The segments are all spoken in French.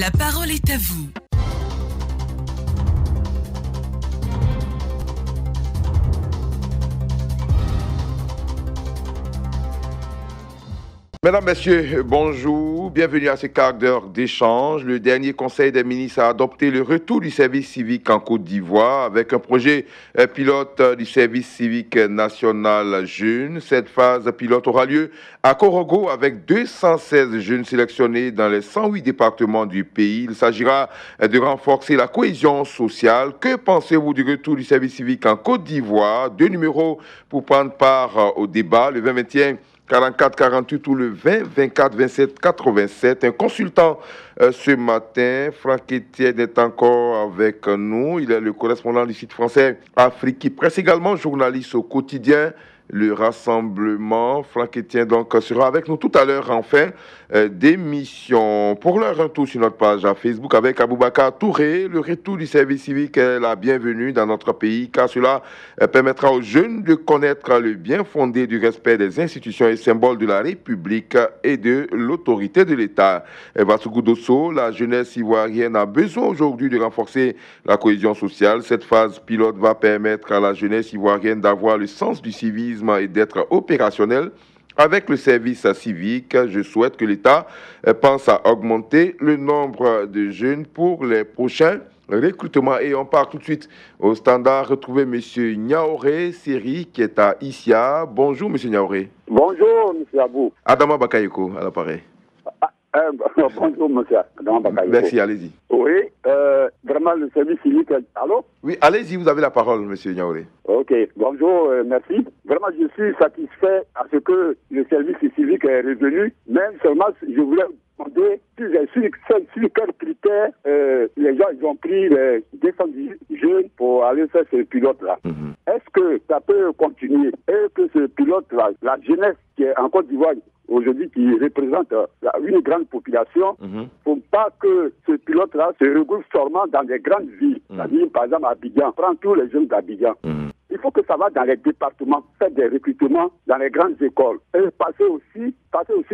La parole est à vous. Mesdames, Messieurs, bonjour. Bienvenue à ce quart d'heure d'échange. Le dernier Conseil des ministres a adopté le retour du service civique en Côte d'Ivoire avec un projet pilote du service civique national jeune. Cette phase pilote aura lieu à Korogo avec 216 jeunes sélectionnés dans les 108 départements du pays. Il s'agira de renforcer la cohésion sociale. Que pensez-vous du retour du service civique en Côte d'Ivoire? Deux numéros pour prendre part au débat. Le 20-21 44-48 ou le 20-24-27-87. Un consultant ce matin, Franck Etienne, est encore avec nous. Il est le correspondant du site français Afrique qui presse également journaliste au quotidien Le Rassemblement. Franck Etienne donc sera avec nous tout à l'heure en fin d'émission. Pour leur retour sur notre page à Facebook avec Aboubacar Touré, le retour du service civique est la bienvenue dans notre pays car cela permettra aux jeunes de connaître le bien fondé du respect des institutions et symboles de la République et de l'autorité de l'État. Vassoukou Dosso, la jeunesse ivoirienne a besoin aujourd'hui de renforcer la cohésion sociale. Cette phase pilote va permettre à la jeunesse ivoirienne d'avoir le sens du civisme et d'être opérationnel avec le service civique. Je souhaite que l'État pense à augmenter le nombre de jeunes pour les prochains recrutements. Et on part tout de suite au standard. Retrouver M. Niaoré Seri qui est à Issia. Bonjour M. Niaoré. Bonjour M. Abou. Adama Bakayoko à l'appareil. Bonjour monsieur Adama Bakayoko. Merci, allez-y. Oui, vraiment le service civique. Allô? Oui, allez-y, vous avez la parole M. Niaoré. Ok, bonjour, merci. Vraiment, je suis satisfait à ce que le service civique est revenu. Même seulement, je voulais demander sur quels critères les gens ils ont pris les 210 jeunes pour aller faire ce pilote-là. Est-ce que ça peut continuer? Est-ce que ce pilote-là, la jeunesse qui est en Côte d'Ivoire, aujourd'hui qui représente une grande population, il ne faut pas que ce pilote-là se regroupe seulement dans des grandes villes. C'est-à-dire, par exemple, à Abidjan, prends tous les jeunes d'Abidjan. Il faut que ça va dans les départements, faire des recrutements dans les grandes écoles. Et passer aussi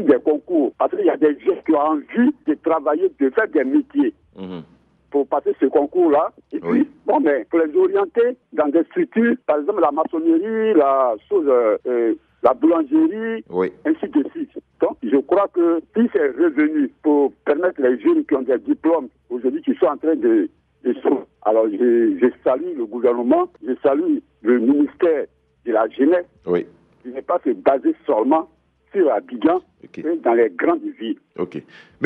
des concours. Parce qu'il y a des gens qui ont envie de travailler, de faire des métiers. Pour passer ce concours-là. Et puis, mais pour les orienter dans des structures, par exemple la maçonnerie, la boulangerie, ainsi de suite. Donc, je crois que si c'est revenu pour permettre les jeunes qui ont des diplômes aujourd'hui, qui sont en train de alors je salue le gouvernement, je salue le ministère de la Jeunesse. De ne pas se baser seulement sur Abidjan, mais dans les grandes villes.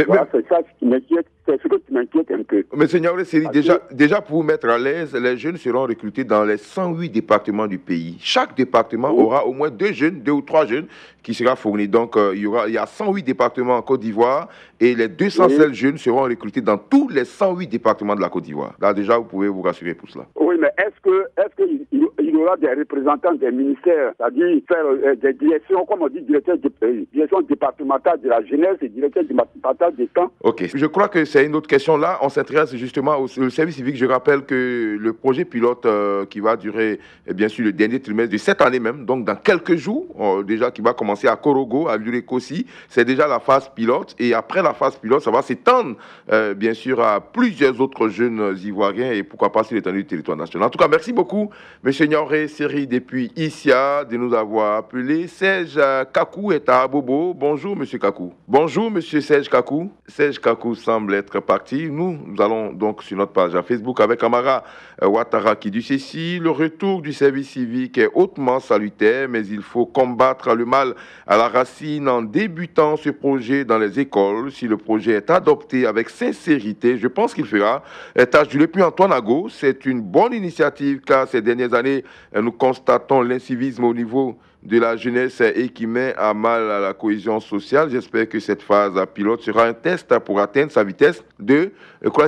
Voilà, c'est ça qui m'inquiète, c'est ce qui m'inquiète un peu. Mais Seigneur Seri, déjà pour vous mettre à l'aise, les jeunes seront recrutés dans les 108 départements du pays. Chaque département aura au moins deux ou trois jeunes qui seront fournis. Donc il y a 108 départements en Côte d'Ivoire et les 216 jeunes seront recrutés dans tous les 108 départements de la Côte d'Ivoire. Là déjà, vous pouvez vous rassurer pour cela. Oui, mais est-ce qu'il y aura des représentants des ministères, c'est-à-dire faire des directions, comme on dit, direction départementale de la jeunesse et direction départementale des temps? Ok, je crois que c'est une autre question. Là, on s'intéresse justement au service civique. Je rappelle que le projet pilote qui va durer, bien sûr, le dernier trimestre de cette année même, donc dans quelques jours, déjà qui va commencer à Korogo, à Lurekosi, c'est déjà la phase pilote. Et après la phase pilote, ça va s'étendre, bien sûr, à plusieurs autres jeunes Ivoiriens et pourquoi pas sur l'étendue du territoire national. En tout cas, merci beaucoup, M. Niaoré Seri, depuis Issia, de nous avoir appelé. Serge Kakou est à Abobo. Bonjour, M. Kakou. Bonjour, M. Serge Kakou. Serge Kakou semble être parti. Nous allons donc sur notre page à Facebook avec Amara Ouattara qui dit ceci: le retour du service civique est hautement salutaire, mais il faut combattre le mal à la racine en débutant ce projet dans les écoles. Si le projet est adopté avec sincérité, je pense qu'il fera tâche du puis Antoine Ago. C'est une bonne initiative car ces dernières années, nous constatons l'incivisme au niveau de la jeunesse et qui met à mal la cohésion sociale. J'espère que cette phase pilote sera un test pour atteindre sa vitesse de...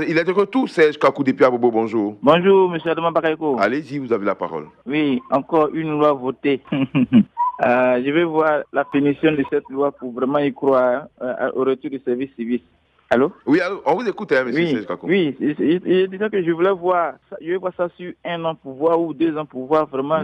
Il est de retour, Serge Kakou depuis Abobo, bonjour. Bonjour, M. Adama Bakayoko. Allez-y, vous avez la parole. Oui, encore une loi votée. Je vais voir la finition de cette loi pour vraiment y croire au retour du service civique. Allô? Oui, allô, on vous écoute, M. Serge Kakou. Oui, je disais que je voulais voir ça sur 1 an pour voir ou 2 ans pour voir vraiment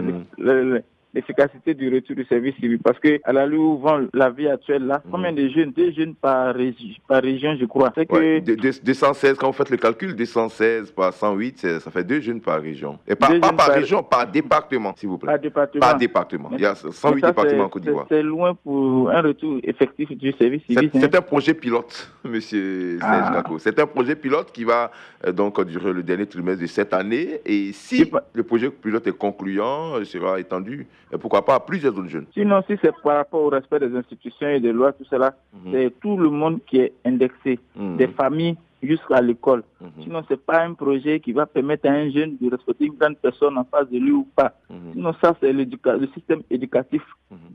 l'efficacité du retour du service civique. Parce que à la où vend la vie actuelle là, combien de jeunes, 2 jeunes par région, je crois. C'est que 216, quand vous faites le calcul, 216 par 108, ça fait 2 jeunes par région. Et pas par région, par département, s'il vous plaît. Par département. Il y a 108 départements en Côte d'Ivoire. C'est loin pour un retour effectif du service civique. C'est un projet pilote, monsieur Serge Kakou. C'est un projet pilote qui va donc durer le dernier trimestre de cette année. Et si le projet pilote est concluant, il sera étendu, et pourquoi pas à plusieurs autres jeunes. Sinon, si c'est par rapport au respect des institutions et des lois, tout cela, c'est tout le monde qui est indexé, des familles jusqu'à l'école. Sinon, ce n'est pas un projet qui va permettre à un jeune de respecter une grande personne en face de lui ou pas. Sinon, ça, c'est le système éducatif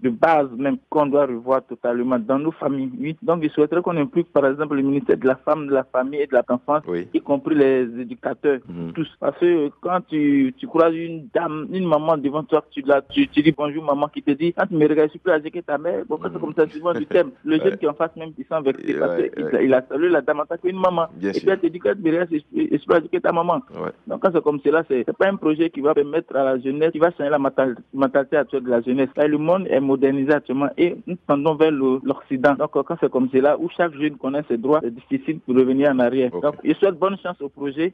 de base même qu'on doit revoir totalement dans nos familles. Oui. Donc, je souhaiterais qu'on implique, par exemple, le ministère de la Femme, de la Famille et de l'Enfance, y compris les éducateurs, tous. Parce que quand tu croises une dame, une maman devant toi, tu dis bonjour maman, qui te dit, quand tu me regardes, je suis plus âgé que ta mère, bon, c'est comme ça, souvent du thème. Le jeune qui est en face même, il sent vexé parce qu'il a salué la dame en tant qu'une maman. Bien et sûr. puis elle te dit que tu dois éduquer ta maman. Donc quand c'est comme cela, c'est pas un projet qui va permettre à la jeunesse, qui va changer la mentalité actuelle de la jeunesse. Là, le monde est modernisé actuellement et nous tendons vers l'Occident. Donc quand c'est comme cela, où chaque jeune connaît ses droits, c'est difficile de revenir en arrière. Donc je souhaite bonne chance au projet,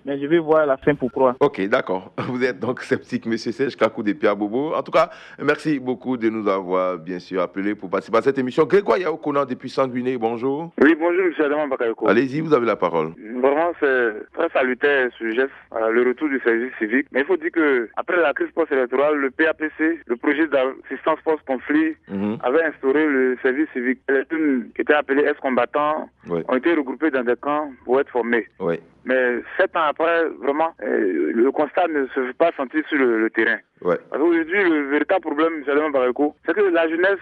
mais je vais voir la fin pour croire. Ok, d'accord. Vous êtes donc sceptique, monsieur Serge Kakou de Pierre Bobo. En tout cas, merci beaucoup de nous avoir bien sûr appelés pour participer à cette émission. Grégoire Yaokona depuis Sanguiné, bonjour. Oui, bonjour, monsieur Adam Bakayoko. Allez-y, vous avez la parole. Vraiment, c'est très salutaire ce geste, le retour du service civique. Mais il faut dire que après la crise post-électorale, le PAPC, le projet d'assistance post-conflit, avait instauré le service civique. Les jeunes qui étaient appelés ex-combattants ont été regroupés dans des camps pour être formés. Mais 7 ans après, vraiment, le constat ne se fait pas sentir sur le terrain. Parce qu'aujourd'hui, le véritable problème, monsieur Adam Bakayoko, c'est que la jeunesse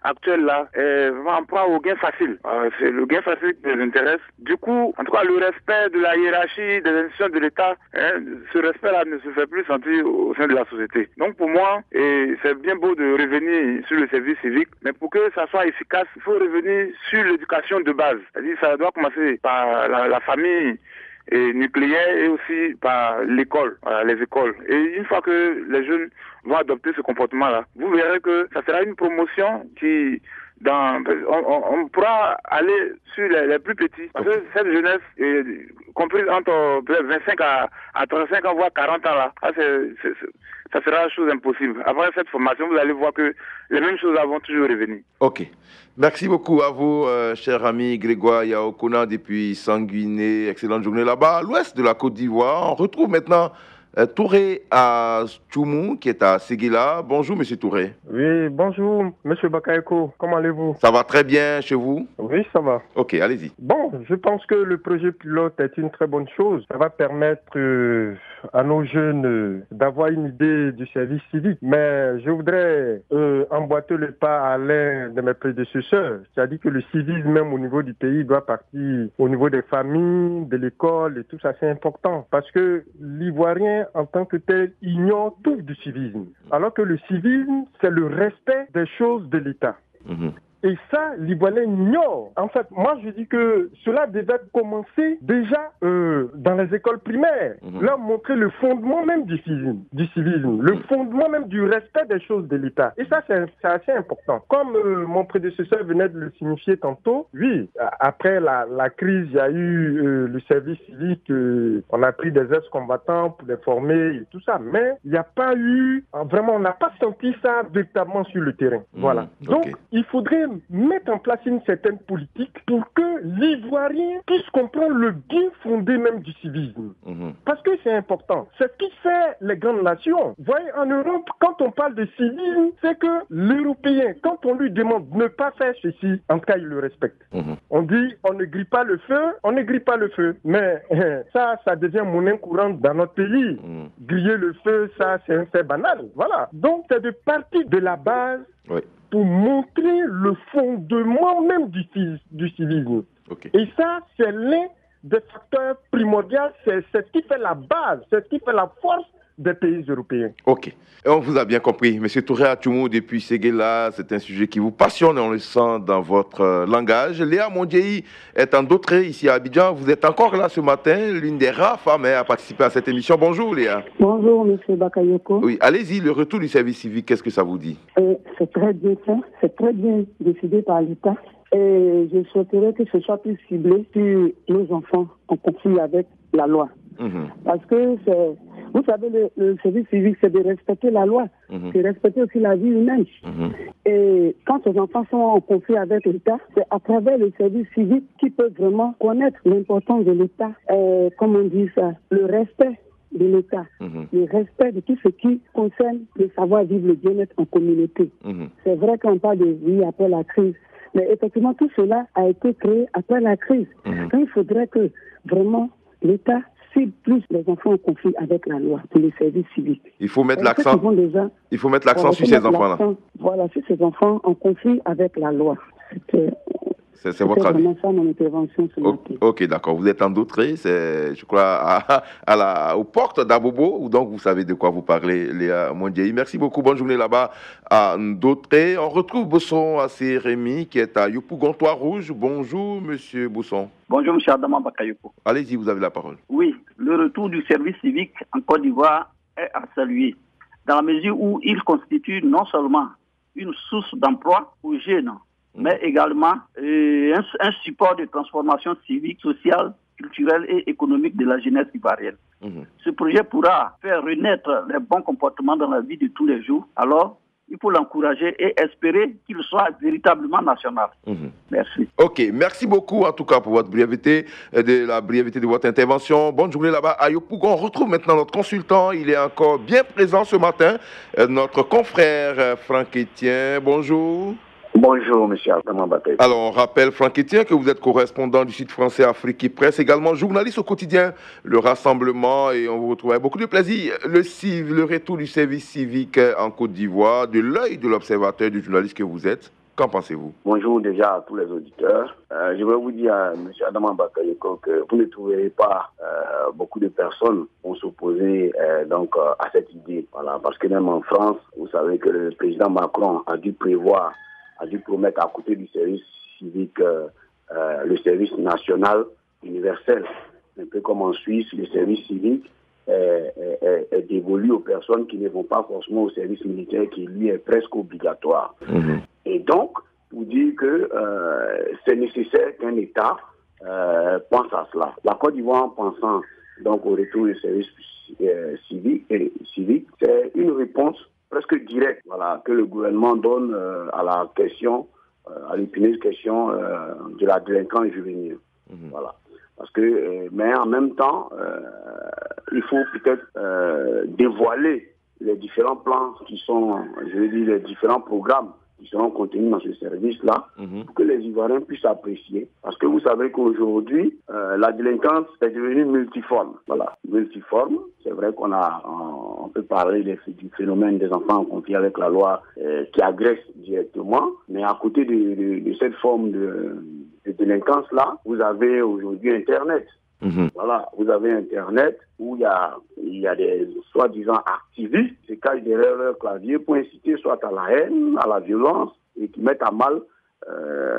actuelle là est vraiment proie au gain facile. C'est le gain facile qui les intéresse. Du coup, en tout cas, le respect de la hiérarchie des institutions de l'État, ce respect-là ne se fait plus sentir au sein de la société. Donc pour moi, c'est bien beau de revenir sur le service civique, mais pour que ça soit efficace, il faut revenir sur l'éducation de base. C'est-à-dire ça doit commencer par la famille nucléaire et aussi par l'école, les écoles. Et une fois que les jeunes vont adopter ce comportement-là, vous verrez que ça sera une promotion qui, on pourra aller sur les plus petits. Parce que cette jeunesse, comprise entre 25 à 35 ans, voire 40 ans là, ça sera une chose impossible. Après cette formation, vous allez voir que les mêmes choses vont toujours revenir. Ok. Merci beaucoup à vous, cher ami Grégoire Yaokona depuis Sanguiné. Excellente journée là-bas, à l'ouest de la Côte d'Ivoire. On retrouve maintenant Touré à Tchoumou, qui est à Séguila. Bonjour, monsieur Touré. Oui, bonjour, monsieur Bakayoko. Comment allez-vous? Ça va très bien chez vous? Oui, ça va. Ok, allez-y. Bon, je pense que le projet pilote est une très bonne chose. Ça va permettre à nos jeunes d'avoir une idée du service civique. Mais je voudrais emboîter le pas à l'un de mes prédécesseurs. C'est-à-dire que le civisme, même au niveau du pays, doit partir au niveau des familles, de l'école et tout ça. C'est important. Parce que l'Ivoirien, en tant que tel, ignore tout du civisme. Alors que le civisme, c'est le respect des choses de l'État. Et ça, l'Ivoirien ignore. En fait, moi, je dis que cela devait commencer déjà dans les écoles primaires. Leur montrer le fondement même du civisme, le fondement même du respect des choses de l'État. Et ça, c'est assez important. Comme mon prédécesseur venait de le signifier tantôt, oui, après la crise, il y a eu le service civique, on a pris des ex-combattants pour les former et tout ça. Mais il n'y a pas eu, vraiment, on n'a pas senti ça véritablement sur le terrain. Voilà. Donc, il faudrait mettre en place une certaine politique pour que l'Ivoirien puisse comprendre le bien fondé même du civisme. Parce que c'est important. C'est ce qui fait les grandes nations. Vous voyez, en Europe, quand on parle de civisme, c'est que l'Européen, quand on lui demande de ne pas faire ceci, en tout cas, il le respecte. On dit, on ne grille pas le feu, on ne grille pas le feu. Mais ça devient monnaie courante dans notre pays. Griller le feu, ça, c'est un fait banal. Voilà. Donc, c'est de partir de la base pour montrer le fondement même du civisme. Et ça, c'est l'un des facteurs primordiaux, c'est ce qui fait la base, c'est ce qui fait la force des pays européens. Ok. Et on vous a bien compris. Monsieur Touré Atchoumou, depuis Séguéla, c'est un sujet qui vous passionne, on le sent dans votre langage. Léa Mondjei est en Dautré, ici à Abidjan. Vous êtes encore là ce matin, l'une des rares femmes à participer à cette émission. Bonjour Léa. Bonjour Monsieur Bakayoko. Oui, allez-y, le retour du service civique, qu'est-ce que ça vous dit? C'est très bien ça, c'est très bien décidé par l'État. Et je souhaiterais que ce soit plus ciblé sur nos enfants en conflit avec la loi. Parce que vous savez, le service civique, c'est de respecter la loi, c'est respecter aussi la vie humaine. Et quand ces enfants sont en conflit avec l'État, c'est à travers le service civique qu'ils peuvent vraiment connaître l'importance de l'État, comme on dit ça, le respect de l'État, le respect de tout ce qui concerne le savoir-vivre, le bien-être en communauté. C'est vrai qu'on parle de vie après la crise, mais effectivement, tout cela a été créé après la crise. Il faudrait que vraiment l'État cible plus les enfants en conflit avec la loi pour les services civiques. Il faut mettre l'accent. Il faut mettre l'accent sur ces enfants-là. Voilà, sur ces enfants en conflit avec la loi. C'est votre avis. C'est vraiment ça mon intervention ce matin. Ok, d'accord. Vous êtes en Dautré, c'est, je crois, aux portes d'Abobo, donc vous savez de quoi vous parlez, Léa Mondjei. Merci beaucoup. Bonne journée là-bas à Dautré. On retrouve Bosson assez Rémi qui est à Yopougon-Trois-Rouges. Bonjour, monsieur Bosson. Bonjour, monsieur Adama Bakayoko. Allez-y, vous avez la parole. Oui, le retour du service civique en Côte d'Ivoire est à saluer, dans la mesure où il constitue non seulement une source d'emploi aux jeunes, mais également un support de transformation civique, sociale, culturelle et économique de la jeunesse ivoirienne. Ce projet pourra faire renaître les bons comportements dans la vie de tous les jours. Alors, il faut l'encourager et espérer qu'il soit véritablement national. Merci. Ok, merci beaucoup en tout cas pour votre brièveté, la brièveté de votre intervention. Bonne journée là-bas à Yopougon. On retrouve maintenant notre consultant. Il est encore bien présent ce matin, notre confrère Franck Etienne. Bonjour. Bonjour, monsieur Adama Bakay. Alors, on rappelle, Franck Etienne, que vous êtes correspondant du site français Afrique Presse, également journaliste au quotidien Le Rassemblement, et on vous retrouve avec beaucoup de plaisir. Le retour du service civique en Côte d'Ivoire, de l'œil de l'observateur, du journaliste que vous êtes, qu'en pensez-vous? Bonjour déjà à tous les auditeurs. Je voudrais vous dire, monsieur Adama Bakayoko, que vous ne trouverez pas beaucoup de personnes pour s'opposer à cette idée. Voilà, parce que même en France, vous savez que le président Macron a dû promettre à côté du service civique le service national universel. Un peu comme en Suisse, le service civique est dévolu aux personnes qui ne vont pas forcément au service militaire qui lui est presque obligatoire. Et donc, pour dire que c'est nécessaire qu'un État pense à cela. La Côte d'Ivoire, en pensant donc au retour du service civique, c'est une réponse presque direct, voilà, que le gouvernement donne à la question, à l'épineuse question de la délinquance juvénile. Voilà. Parce que, mais en même temps, il faut peut-être dévoiler les différents plans qui sont, je veux dire, les différents programmes qui seront contenus dans ce service-là, pour que les Ivoiriens puissent apprécier. Parce que vous savez qu'aujourd'hui, la délinquance est devenue multiforme. Voilà, multiforme. C'est vrai on peut parler du phénomène des enfants en conflit avec la loi qui agressent directement, mais à côté de cette forme de délinquance-là, vous avez aujourd'hui Internet. Voilà, vous avez Internet où il y a des soi-disant activistes qui se cachent derrière leur clavier pour inciter soit à la haine, à la violence et qui mettent à mal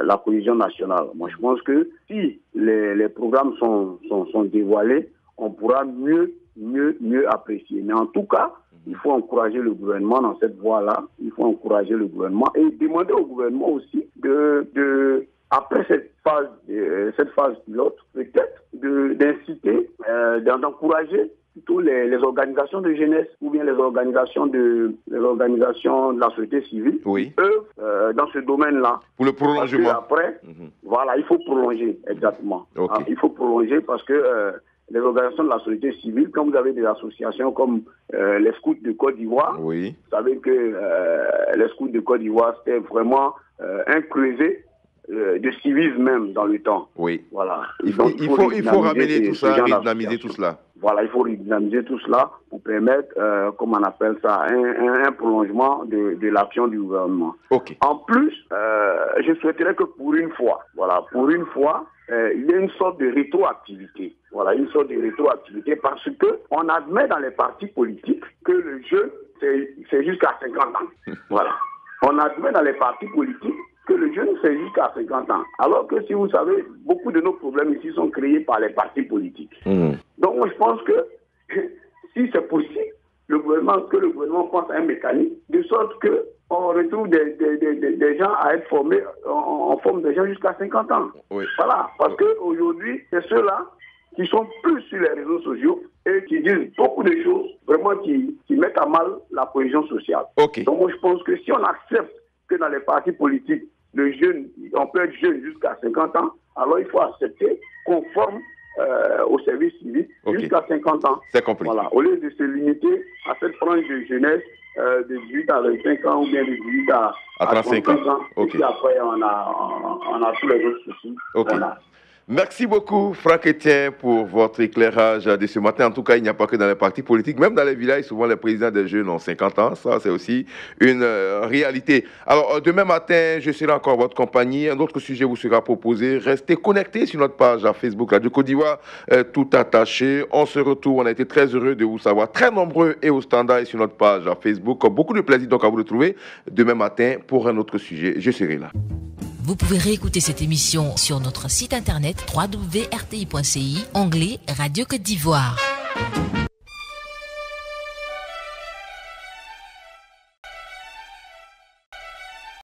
la cohésion nationale. Moi, je pense que si les programmes sont dévoilés, on pourra mieux apprécier. Mais en tout cas, il faut encourager le gouvernement dans cette voie-là. Il faut encourager le gouvernement et demander au gouvernement aussi après cette phase pilote, peut-être d'inciter, d'encourager plutôt les organisations de jeunesse ou bien les organisations de la société civile, œuvrent dans ce domaine-là. Pour le prolongement. Après, voilà, il faut prolonger, exactement. Okay. Il faut prolonger parce que les organisations de la société civile, quand vous avez des associations comme les scouts de Côte d'Ivoire, vous savez que les scouts de Côte d'Ivoire, c'était vraiment un creuset de civisme même dans le temps. Oui. Voilà. Il faut ramener tout ça, redynamiser tout cela. Voilà, il faut redynamiser tout cela pour permettre, comme on appelle ça, un prolongement de l'action du gouvernement. Okay. En plus, je souhaiterais que pour une fois, il y a une sorte de rétroactivité. Voilà, une sorte de rétroactivité parce que on admet dans les partis politiques que le jeune, c'est jusqu'à 50 ans. Voilà. On admet dans les partis politiques que le jeune, c'est jusqu'à 50 ans. Alors que si vous savez, beaucoup de nos problèmes ici sont créés par les partis politiques. Donc moi, je pense que si c'est possible, que le gouvernement pense à un mécanisme, de sorte qu'on retrouve des gens à être formés, en forme de gens jusqu'à 50 ans. Oui. Voilà, parce qu'aujourd'hui, c'est ceux-là qui sont plus sur les réseaux sociaux et qui disent beaucoup de choses vraiment qui mettent à mal la cohésion sociale. Okay. Donc moi je pense que si on accepte que dans les partis politiques, le jeune, on peut être jeune jusqu'à 50 ans, alors il faut accepter qu'on forme au service civique jusqu'à 50 ans. C'est compris. Voilà, au lieu de se limiter à cette frange de jeunesse de 18 à 25 ans ou bien de 18 à 35 ans. Et puis après, on a tous les autres soucis. Voilà. Merci beaucoup, Franck Etienne, pour votre éclairage de ce matin. En tout cas, il n'y a pas que dans les partis politiques. Même dans les villages, souvent, les présidents des jeunes ont 50 ans. Ça, c'est aussi une réalité. Alors, demain matin, je serai encore à votre compagnie. Un autre sujet vous sera proposé. Restez connectés sur notre page à Facebook Radio Côte d'Ivoire, tout attaché. On se retrouve. On a été très heureux de vous savoir. Très nombreux et au standard et sur notre page à Facebook. Beaucoup de plaisir donc à vous retrouver demain matin pour un autre sujet. Je serai là. Vous pouvez réécouter cette émission sur notre site internet www.rti.ci, onglet Radio Côte d'Ivoire.